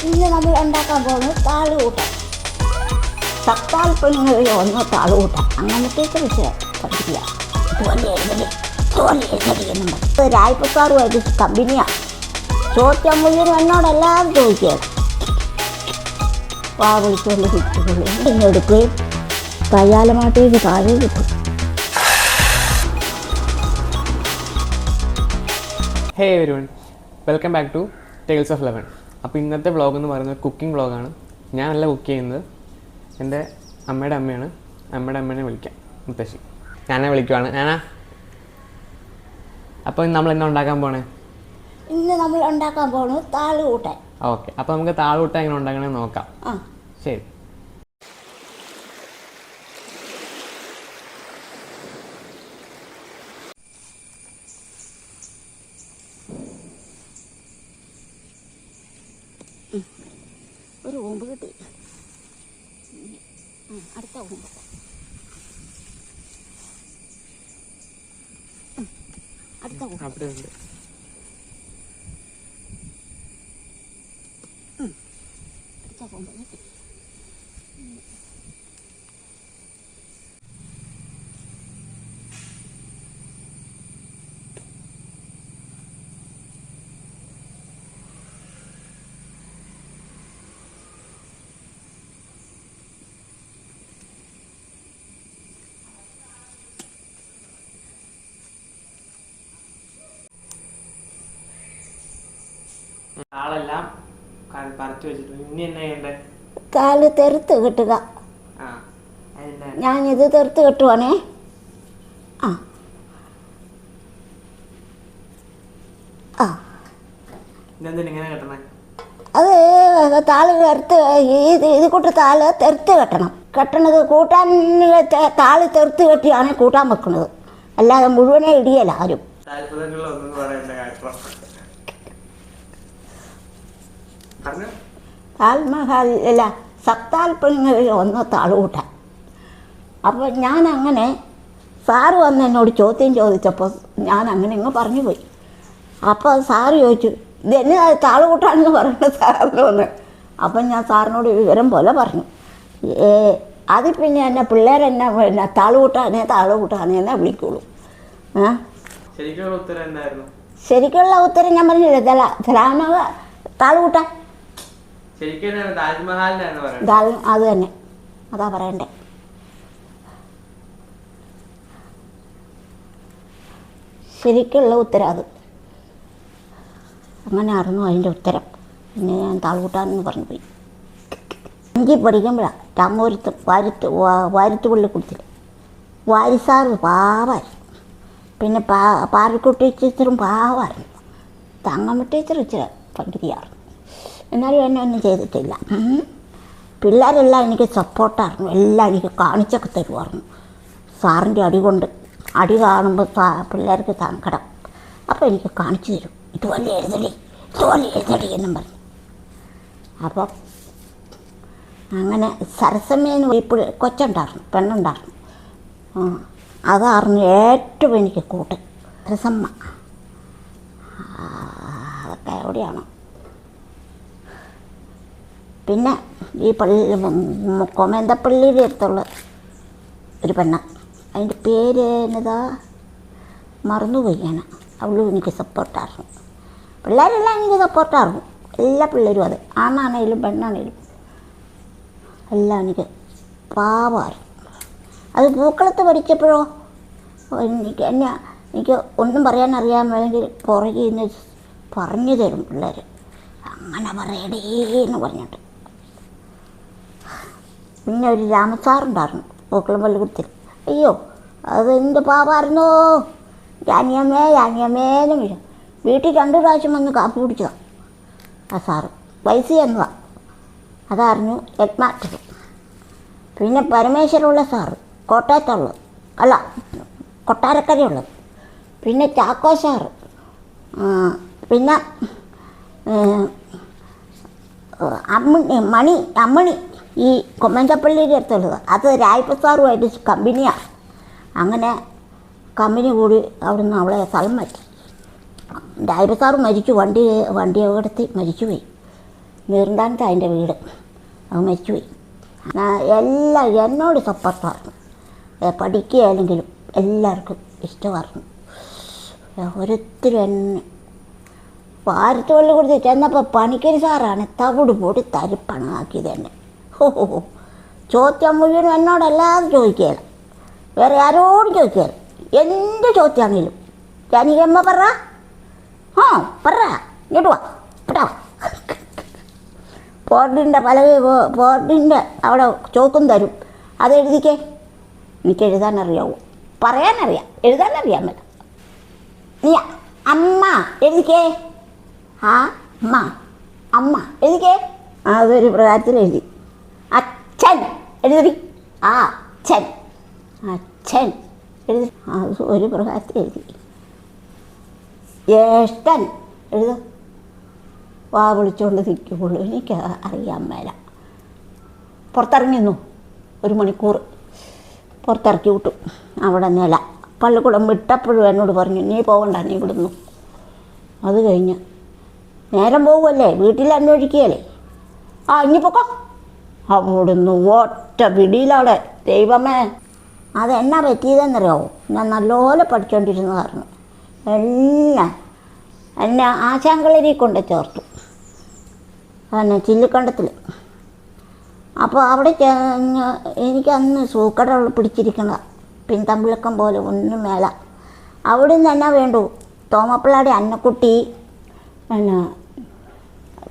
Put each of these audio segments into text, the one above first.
ഇന്ന് നമ്മൾ ഉണ്ടാക്കാൻ പോകുന്നത് താളുകൂട്ടം. സത്താൽ പെണ്ണുങ്ങളിൽ ഒന്ന് താളുകൂട്ടം. അങ്ങനത്തെ വെച്ച് പഠിക്കുക. രായ്പസാറുമായിട്ട് കമ്പനിയാണ്. ചോദിച്ചാൽ മുഴുവൻ എന്നോടെല്ലാം ചോദിക്കുക. വിളിച്ചുകൊണ്ട് എടുക്കുകയും കയ്യാലമാട്ടേക്ക് താഴെ കിട്ടും. Hey everyone, welcome back to tales of eleven. അപ്പോൾ ഇന്നത്തെ വ്ളോഗ് എന്ന് പറയുന്നത് കുക്കിംഗ് വ്ളോഗാണ്. ഞാനല്ല കുക്ക് ചെയ്യുന്നത്, എൻ്റെ അമ്മയുടെ അമ്മയാണ്. അമ്മയുടെ അമ്മേനെ വിളിക്കാം, മുത്തശ്ശി. ഞാനെ വിളിക്കുവാണ്. ഞാനാ. അപ്പോൾ നമ്മൾ എന്നാ ഉണ്ടാക്കാൻ പോണേ? ഇന്ന് നമ്മൾ ഉണ്ടാക്കാൻ പോകുന്നത് താളുകൂട്ടൻ. ഓക്കെ, അപ്പോൾ നമുക്ക് താളുകൂട്ടൻ എങ്ങനെ ഉണ്ടാക്കണമെന്ന് നോക്കാം. ശരി. ഒരു ഓമ്പ് കിട്ടി. അടുത്ത ഓമ്പ്. അടുത്ത ഓമ്പ്. അവിടെ ഉണ്ട്. അടുത്ത ഓമ്പ് കിട്ടി. ആളെല്ലാം പറിച്ചു വെച്ചിട്ട് ഇനി എന്നാ ചെയ്യണ്ടേ? കാല് തെറുത്ത് കെട്ടുക. ഞാനിത് തെറുത്ത് കെട്ടുവാണേ. ഇങ്ങനെ കെട്ടണേ? അത് താള് തെറുത്ത് ഇത് കൂട്ട് താള് തെറുത്ത് കെട്ടണം. കെട്ടണത് കൂട്ടാൻ താള് തെറുത്ത് കെട്ടിയാണ് കൂട്ടാൻ വെക്കുന്നത്. അല്ലാതെ മുഴുവനെ ഇടിയല്ല ആരും. താൽമഹൽ അല്ല, സത്താൽ പെണ്ണുങ്ങളിൽ ഒന്ന് താളുകൂട്ടൻ. അപ്പോൾ ഞാൻ അങ്ങനെ സാറ് വന്ന് എന്നോട് ചോദ്യം ചോദിച്ചപ്പോൾ ഞാൻ അങ്ങനെ ഇങ്ങ് പറഞ്ഞു പോയി. അപ്പോൾ സാറ് ചോദിച്ചു, ഇതെന്നെ താളുകൂട്ടാണെന്ന് പറയുന്നത് സാറിന് വന്ന്. അപ്പം ഞാൻ സാറിനോട് വിവരം പോലെ പറഞ്ഞു. അതിൽ പിന്നെ എന്നെ പിള്ളേരെന്നെ പിന്നെ താളുകൂട്ടാനെ എന്നെ വിളിക്കുള്ളൂ. ശരിക്കുള്ള ഉത്തരം ഞാൻ പറഞ്ഞില്ല. താളുകൂട്ടാൻ അത് തന്നെ, അതാ പറയണ്ടേ. ശരിക്കുള്ള ഉത്തരം അത്. അങ്ങനെ ആയിരുന്നു അതിൻ്റെ ഉത്തരം. പിന്നെ ഞാൻ താളുകൂട്ടാനെന്ന് പറഞ്ഞു പോയി. 5 പഠിക്കുമ്പോഴാണ് രാമപുരത്ത് വാരത്തുപള്ളി കൊടുത്തിൽ വാരിസാറ് പാവായിരുന്നു. പിന്നെ പാറക്കുട്ടി ടീച്ചറും പാവായിരുന്നു. തങ്ങമ്മ ടീച്ചർ ഇച്ചിരി പങ്കിരിയായിരുന്നു. എന്നാലും എന്നെ ഒന്നും ചെയ്തിട്ടില്ല. പിള്ളേരെല്ലാം എനിക്ക് സപ്പോർട്ടായിരുന്നു. എല്ലാം എനിക്ക് കാണിച്ചൊക്കെ തരുമായിരുന്നു. സാറിൻ്റെ അടി കാണുമ്പോൾ പിള്ളേർക്ക് സങ്കടം. അപ്പോൾ എനിക്ക് കാണിച്ചു തരും. ഇതുപോലെ എഴുതടി എന്നും പറഞ്ഞു. അപ്പം അങ്ങനെ സരസമ്മേന്ന് ഇപ്പോൾ കൊച്ചുണ്ടായിരുന്നു, പെണ്ണുണ്ടായിരുന്നു. അതായിരുന്നു ഏറ്റവും എനിക്ക് കൂട്ട്. സരസമ്മ. അതൊക്കെ എവിടെയാണ്. പിന്നെ ഈ കൊമേന്തപ്പള്ളിയുടെ അടുത്തുള്ള ഒരു പെണ്ണ, അതിൻ്റെ പേര് എന്നതാ മറന്നുപോയി ഞാൻ. അവളും എനിക്ക് സപ്പോർട്ടായിരുന്നു. പിള്ളേരെല്ലാം എനിക്ക് സപ്പോർട്ടായിരുന്നു. എല്ലാ പിള്ളേരും അത്, ആണാണേലും പെണ്ണാണേലും എല്ലാം എനിക്ക് പാവമായിരുന്നു. അത് പൂക്കളത്ത് പഠിച്ചപ്പോഴോ എനിക്ക് ഒന്നും പറയാൻ അറിയാമെങ്കിൽ പുറകിൽ നിന്ന് പറഞ്ഞു തരും പിള്ളേർ. അങ്ങനെ പറയടേന്ന് പറഞ്ഞിട്ട്. പിന്നെ ഒരു രാമസാറുണ്ടായിരുന്നു പൂക്കളം പള്ളിക്കുടത്തിൽ. അയ്യോ, അത് എൻ്റെ പാവായിരുന്നോ. ജാനിയമ്മേന്ന് വിളിച്ചു. വീട്ടിൽ 2 പ്രാവശ്യം വന്ന് കാപ്പി കുടിച്ചതാണ് ആ സാറ്. വയസ്സ് എന്നതാണ്. അതായിരുന്നു ഹെഡ് മാസ്റ്റർ. പിന്നെ പരമേശ്വരമുള്ള സാറ് കോട്ടയത്തുള്ളത്, അല്ല കൊട്ടാരക്കരയുള്ളത്. പിന്നെ ചാക്കോ സാറ്. പിന്നെ അമ്മണി ഈ കൊമ്മന്തപ്പള്ളിയുടെ അടുത്തുള്ളത്. അത് രായ്പസാറുമായിട്ട് കമ്പനിയാണ്. അങ്ങനെ കമ്പനി കൂടി അവിടുന്ന് അവളെ സ്ഥലം മാറ്റി. രായ്പസാറ് മരിച്ചു, വണ്ടി അപകടത്തിൽ മരിച്ചുപോയി. നീർന്താനത്ത് അതിൻ്റെ വീട്. അത് മരിച്ചുപോയി. എല്ലാം എന്നോട് സപ്പോർട്ടായിരുന്നു. പഠിക്കുകയാണെങ്കിലും എല്ലാവർക്കും ഇഷ്ടമായിരുന്നു. ഓരോരുത്തരും എന്നെ പാരത്തുവള്ളി കൊടുത്ത് ചെന്നപ്പോൾ പണിക്കരി സാറാണ് തവിട് പൊടി തരിപ്പണമാക്കിയത് എന്നെ. ഓ ചോദ്യം മുഴുവൻ എന്നോടല്ലാതെ ചോദിക്കുകയില്ല, വേറെ ആരോടും ചോദിക്കുകയില്ല. എന്ത് ചോദ്യമാണെങ്കിലും ജാനകിയമ്മ പറ, ആ പറ, ഇങ്ങോട്ട് വാ കേട്ടോ. ബോർഡിൻ്റെ ബോർഡിൻ്റെ അവിടെ ചോക്കും തരും, അത് എഴുതിക്കേ. എനിക്ക് എഴുതാനറിയാവൂ, പറയാനറിയാം, എഴുതാനറിയാൻ പറ്റും. നീ അമ്മ എഴുതിക്കേ, ആ അമ്മ അമ്മ എഴുതിക്കേ. അതൊരു പ്രകാരത്തിൽ എഴുതി. അച്ഛൻ എഴുതി, ആ അച്ഛൻ അച്ഛൻ എഴുതി, അത് ഒരു പ്രകാരത്തിൽ എഴുതി. ജ്യേഷ്ഠൻ എഴുതും, വാ വിളിച്ചുകൊണ്ട് നിൽക്കുള്ളൂ. എനിക്ക് അറിയാൻ മേല. പുറത്തിറങ്ങി നിന്നു, 1 മണിക്കൂർ പുറത്തിറക്കി വിട്ടു. അവിടെ നില പള്ളിക്കൂടം വിട്ടപ്പോഴും എന്നോട് പറഞ്ഞു, നീ പോകണ്ട, നീ ഇവിടുന്നു. അത് കഴിഞ്ഞ് നേരം പോകുമല്ലേ, വീട്ടിൽ അന്വേഷിക്കുകയല്ലേ, ആ ഇനി പൊക്കോ. അവിടുന്ന് ഒറ്റ പിടിയിലവിടെ. ദൈവമേ, അതെന്നാ പറ്റിയതെന്നറിയാവോ? ഞാൻ നല്ലപോലെ പഠിച്ചുകൊണ്ടിരുന്നതായിരുന്നു. എല്ലാം എന്നെ ആശാങ്കളരി കൊണ്ട് ചേർത്തു, പിന്നെ ചില്ലിക്കണ്ടത്തിൽ. അപ്പോൾ അവിടെ ചെന്ന് എനിക്കന്ന് സൂക്കട പിടിച്ചിരിക്കണ പിൻതമ്പിളക്കം പോലെ ഒന്നും മേല. അവിടെ നിന്ന് എന്നാ വേണ്ടു, തോമപ്പിള്ളാടി അന്നക്കുട്ടി പിന്നെ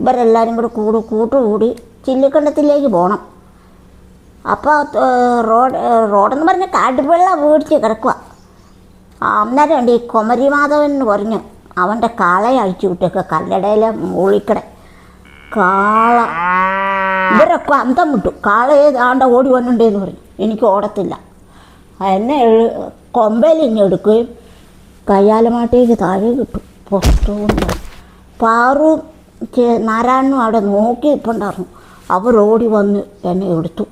ഇവരെല്ലാവരും കൂടെ കൂട്ടുകൂടി ചില്ലിക്കണ്ടത്തിലേക്ക് പോകണം. അപ്പോൾ റോഡെന്ന് പറഞ്ഞാൽ കാട്ടുവെള്ളം വീടിച്ച് കിടക്കുക. അന്നേരം ഉണ്ട് ഈ കുമരിമാധവൻ എന്ന് പറഞ്ഞു, അവൻ്റെ കാളയെ അഴിച്ചു വിട്ടേക്കുക കല്ലടയിലെ മൂളിക്കട. കാള ഇവരൊക്കെ അന്തം വിട്ടു. കാളയെ ആണ്ട ഓടി വന്നിട്ടുണ്ടെന്ന് പറഞ്ഞു. എനിക്ക് ഓടത്തില്ല. എന്നെ കൊമ്പയിലിഞ്ഞെടുക്കുകയും കയ്യാലമാട്ടേക്ക് താഴെ കിട്ടും. പുറത്തുകൊണ്ട് പാറും നാരായണനും അവിടെ നോക്കി ഇപ്പുണ്ടായിരുന്നു. അവരോടി വന്ന് എന്നെ എടുത്തു.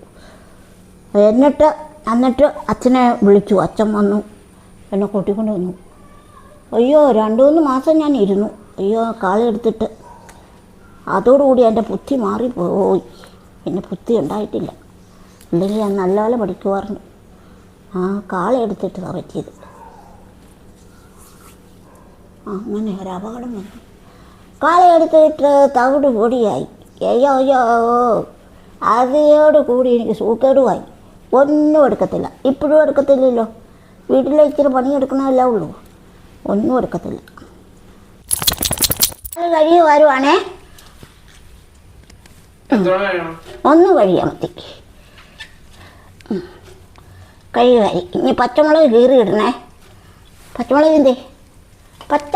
എന്നിട്ട് അച്ഛനെ വിളിച്ചു. അച്ഛൻ വന്നു, എന്നെ കൂട്ടിക്കൊണ്ട് വന്നു. അയ്യോ 2-3 മാസം ഞാൻ ഇരുന്നു. അയ്യോ കാളയെടുത്തിട്ട് അതോടുകൂടി എൻ്റെ ബുദ്ധി മാറിപ്പോയി. പിന്നെ ബുദ്ധി ഉണ്ടായിട്ടില്ല. ഇല്ലെങ്കിൽ ഞാൻ നല്ലപോലെ പഠിക്കുമായിരുന്നു. ആ കാളയെടുത്തിട്ടാണ് പറ്റിയത്. അങ്ങനെ ഒരു അപകടം വന്നു. കാളയെടുത്തിട്ട് തവിട് പൊടിയായി. അയ്യോ അയ്യോ, അതോട് കൂടി എനിക്ക് സൂക്കേടുമായി. ഒന്നും എടുക്കത്തില്ല. ഇപ്പോഴും എടുക്കത്തില്ലല്ലോ. വീട്ടിലെ ഇച്ചിരി പണിയെടുക്കണമല്ലേ ഉള്ളൂ, ഒന്നും എടുക്കത്തില്ല. അത് കഴിയും വരുവാണേ, ഒന്ന് കഴിയാൻ മതി. കഴിയുമായി. ഇനി പച്ചമുളക് കീറി ഇടണേ. പച്ചമുളക് എന്തേ പച്ച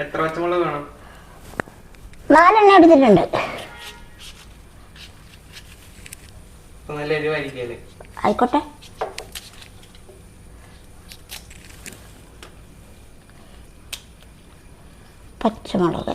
എത്ര പച്ചമുളക് വേണം? 4 എടുത്തിട്ടുണ്ട്. നല്ല എരിവായിരിക്കല്ലേ? ആയിക്കോട്ടെ. പച്ചമുളക്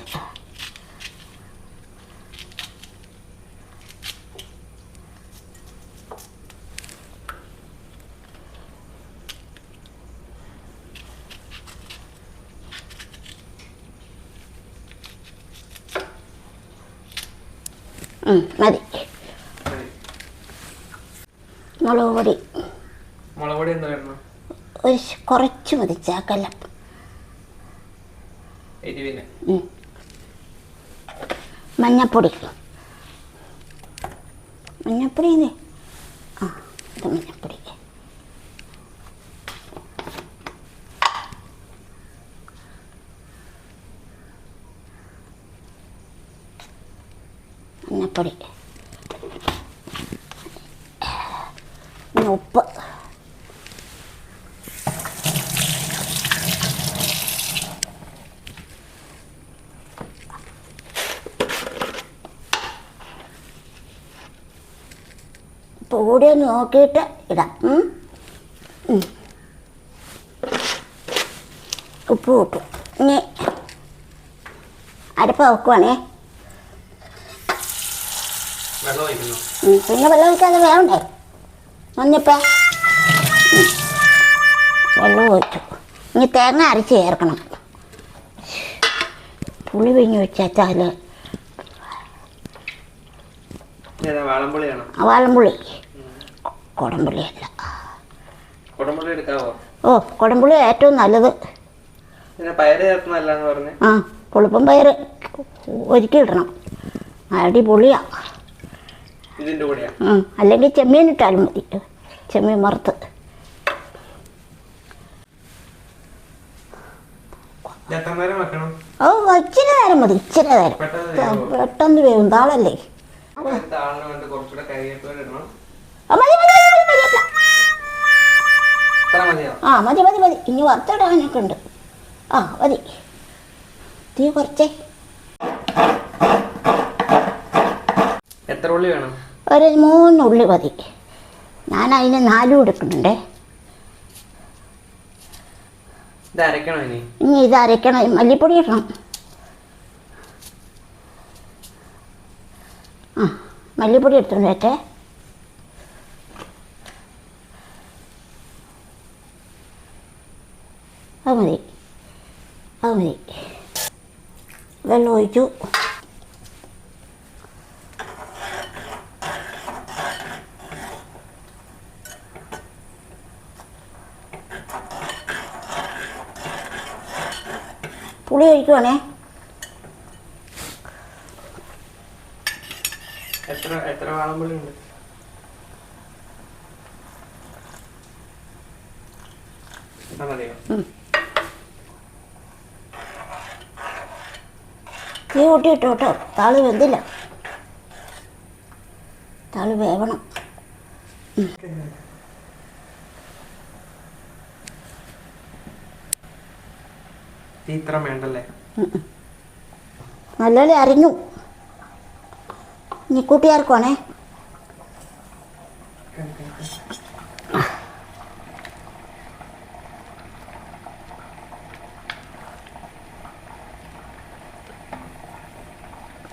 മതി. മുളക് പൊടി എന്താ വേണം? കുറച്ച് മതി, ചാക്കല്ല. മഞ്ഞപ്പൊടി മഞ്ഞപ്പൊടി ആ ഇത് മഞ്ഞപ്പൊടി. മഞ്ഞപ്പൊടി, ഉപ്പ്, കൂടെ നോക്കിയിട്ട് ഇടാം. ഉപ്പ് കൂട്ടും. ഇനി അരപ്പ് വെക്കുവാണേ. പിന്നെ വെള്ളം ഒഴിക്കാതെ വേണ്ടേ? മഞ്ഞപ്പ വെള്ളം ഒഴിച്ചു. ഇനി തേങ്ങ അരച്ച് ചേർക്കണം. പുളി പിഴിഞ്ഞ് വെച്ചാൽ വാളംപുളിയാണോ? വാളംപുളി, കുടംപുളിയല്ല. കുടംപുളി എടുക്കാവോ? ഓ, കുടംപുളി ഏറ്റവും നല്ലത്. പയറ് ചേർക്കുന്നല്ലാന്ന് പറഞ്ഞു. ആ, പുളിപ്പം പയറ് ഒരിക്കൽ ഇടണം, അടിപൊളിയാ. ഇതിൻ്റെ കൂടെയാ? അല്ലെങ്കിൽ ചെമ്മീൻ ഇട്ടാലും മതി, ചെമ്മീൻ വറുത്ത്. ഓ, ഇച്ചിരി നേരം മതി, ഇച്ചിരി നേരം. പെട്ടെന്ന് വേവും, താളല്ലേ. മതി മതി മതി. ഇനി വറുത്തിടാനൊക്കെ ഉണ്ട്. മതി, തീ കുറച്ചേ. എത്ര ഉള്ളി വേണം? ഒരു 3 ഉള്ളി മതി. ഞാൻ അതിന് 4 എടുക്കുന്നുണ്ടേ. ഇനി ഇത് അരയ്ക്കണം, മല്ലിപ്പൊടി ഇടണം. മല്ലിപ്പൊടി എടുത്തോണ്ട് വെച്ചേ. അത് മതി, അത് മതി. വെള്ളം ഒഴിച്ചു. പുളി ഒഴിക്കുവാണേ. എത്ര വാളംപുളി ഉണ്ട്? തീ കൂട്ടിയിട്ടു കേട്ടോ, താള് വെന്തില്ല, താള് വേവണം. ഇത്ര വേണ്ടല്ലേ? നല്ലപോലെ അരിഞ്ഞു. ഇനി കൂട്ടിയാർക്കുവാണേ.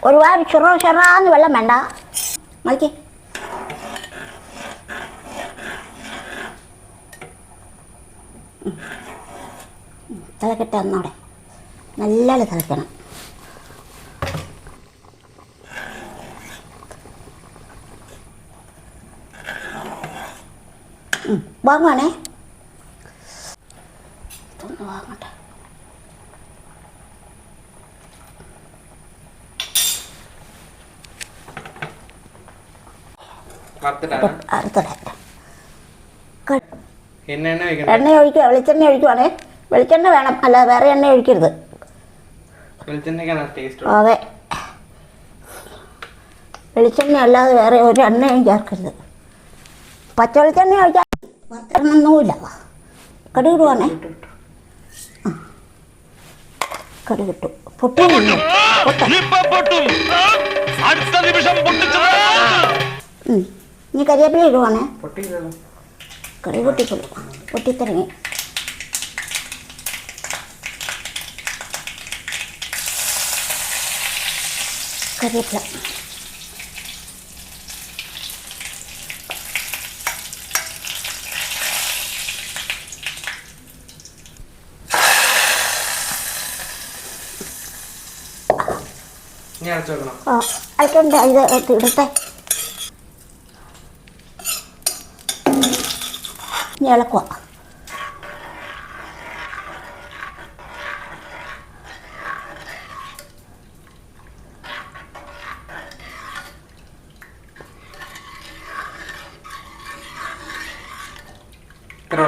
ഒരുപാട് ചെറാന്ന് വെള്ളം വേണ്ട, മതി. തിളക്കട്ടെ ഒന്നോടെ, നല്ലോണം തിളക്കണം. വാങ്ങുവാണേ, ഇതൊന്ന് വാങ്ങട്ടെ. എണ്ണ ഒഴിക്കുക, വെളിച്ചെണ്ണ ഒഴിക്കുവാണേ. വെളിച്ചെണ്ണ വേണം, അല്ല വേറെ എണ്ണ ഒഴിക്കരുത്. അതെ, വെളിച്ചെണ്ണ അല്ലാതെ വേറെ ഒരു എണ്ണയും ചേർക്കരുത്. പച്ച വെളിച്ചെണ്ണ ഒഴിച്ചാൽ വറുത്തിടണമെന്നൊന്നുമില്ല. കടുകിടുവാണേ. കടുകിട്ടു, പൊട്ടി. ഇനി കരിവേപ്പില ഇടുവാണേ. കറി പൊട്ടിക്കൊള്ളു, പൊട്ടിത്തിറങ്ങി. കരിവേപ്പില അയക്കണ്ടേ, ഇത് ഇടട്ടെ. ഇനി ഇളക്കുക. ഇത്രേ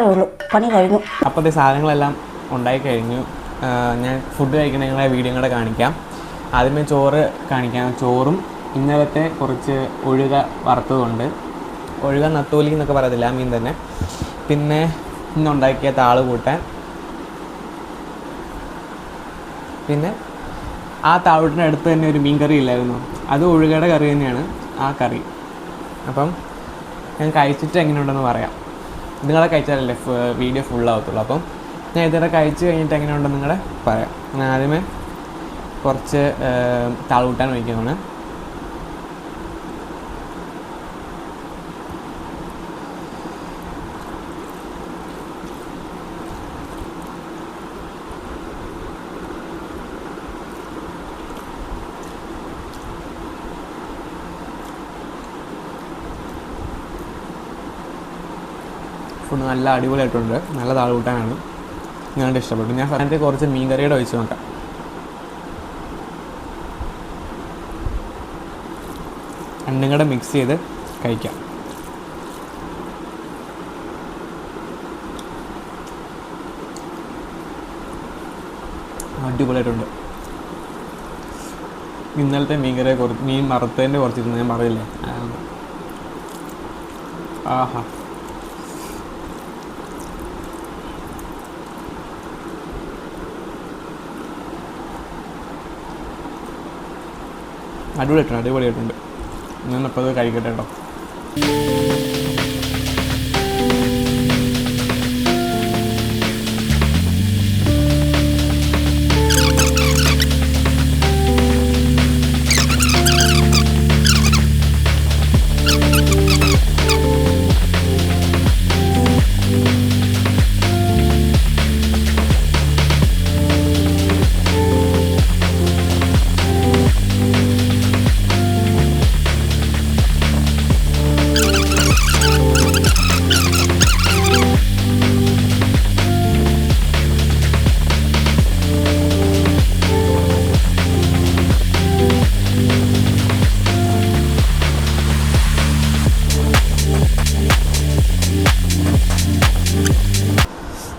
ഉള്ളൂ, പണി കഴിഞ്ഞു. അപ്പോഴത്തെ സാധനങ്ങളെല്ലാം ഉണ്ടായി കഴിഞ്ഞു. ഞാൻ ഫുഡ് കഴിക്കണ നിങ്ങളെ വീഡിയോ കൂടെ കാണിക്കാം. ആദ്യമേ ചോറ് കാണിക്കാം. ചോറും ഇന്നലത്തെ കുറച്ച് ഒഴുക വറുത്തതുണ്ട്. ഒഴുക നത്തോലി എന്നൊക്കെ പറയത്തില്ല, മീൻ തന്നെ. പിന്നെ ഇന്നുണ്ടാക്കിയ താള് കൂട്ടാൻ. പിന്നെ ആ താളൂട്ടിൻ്റെ അടുത്ത് തന്നെ ഒരു മീൻ കറി ഇല്ലായിരുന്നു, അത് ഒഴുകയുടെ കറി തന്നെയാണ് ആ കറി. അപ്പം ഞാൻ കഴിച്ചിട്ട് എങ്ങനെയുണ്ടെന്ന് പറയാം. നിങ്ങളെ കഴിച്ചാലല്ലേ വീഡിയോ ഫുള്ളാവത്തുള്ളൂ. അപ്പം ഞാൻ ഇതുവരെ കഴിച്ച് കഴിഞ്ഞിട്ട് എങ്ങനെയുണ്ടെന്ന് നിങ്ങളെ പറയാം. ഞാൻ ആദ്യമേ കുറച്ച് താളൂട്ടാൻ വയ്ക്കുകയാണ്. ഫുഡ് നല്ല അടിപൊളിയായിട്ടുണ്ട്. നല്ല താളുകൂട്ടാനാണ്. ഞാനിട്ട് ഇഷ്ടപ്പെട്ടു. ഞാൻ അതിൻ്റെ കുറച്ച് മീൻ കറിയുടെ ഒഴിച്ച് നോക്കാം. രണ്ടും കൂടെ മിക്സ് ചെയ്ത് കഴിക്കാം. അടിപൊളിയായിട്ടുണ്ട്. ഇന്നലത്തെ മീൻകറി മീൻ വറുത്തതിൻ്റെ കുറച്ചിരുന്നു, ഞാൻ പറയില്ലേ. ആഹാ, അടിപൊളിയായിട്ടുണ്ട്. ഞാനപ്പോൾ അത് കഴിക്കട്ടെ കേട്ടോ.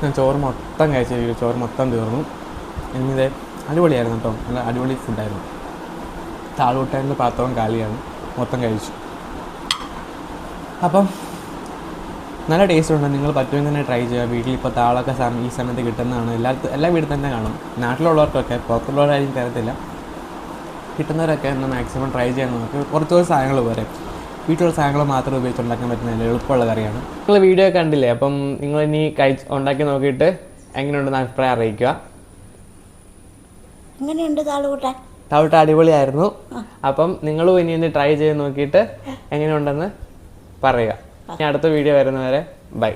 ഞാൻ ചോറ് മൊത്തം കഴിച്ചു. ചോറ് മൊത്തം തീർന്നു. എന്നിത് അടിപൊളിയായിരുന്നു കേട്ടോ. നല്ല അടിപൊളി ഫുഡായിരുന്നു. താളുകൂട്ടാൻ്റെ പാത്രവും കാലിയാണ്. മൊത്തം കഴിച്ചു. അപ്പം നല്ല ടേസ്റ്റ് ഉണ്ട്. നിങ്ങൾ പറ്റുമെങ്കിൽ തന്നെ ട്രൈ ചെയ്യുക. വീട്ടിൽ ഇപ്പോൾ താളൊക്കെ ഈ സമയത്ത് കിട്ടുന്നതാണ്. എല്ലാ വീട്ടിൽ തന്നെ കാണും. നാട്ടിലുള്ളവർക്കൊക്കെ, പുറത്തുള്ളവരായിരിക്കും തരത്തില്ല. കിട്ടുന്നവരൊക്കെ ഒന്ന് മാക്സിമം ട്രൈ ചെയ്യാൻ നോക്കുക. കുറച്ച് സാധനങ്ങൾ പോരെ, വീട്ടിലുള്ള സാധനങ്ങൾ മാത്രം ഉപയോഗിച്ചുണ്ടാക്കാൻ പറ്റുന്ന എളുപ്പമുള്ള കറിയാണ്. നിങ്ങൾ വീഡിയോ കണ്ടില്ലേ? അപ്പം നിങ്ങൾ ഇനി ഉണ്ടാക്കി നോക്കിയിട്ട് എങ്ങനെയുണ്ടെന്ന് അഭിപ്രായം അറിയിക്കുക. എങ്ങനെയുണ്ട് താളുകൂട്ടാൻ? താളുകൂട്ടാൻ അടിപൊളിയായിരുന്നു. അപ്പം നിങ്ങളും ഇനി ഒന്ന് ട്രൈ ചെയ്ത് നോക്കിയിട്ട് എങ്ങനെയുണ്ടെന്ന് പറയുക. ഇനി അടുത്ത വീഡിയോ വരുന്നവരെ ബൈ.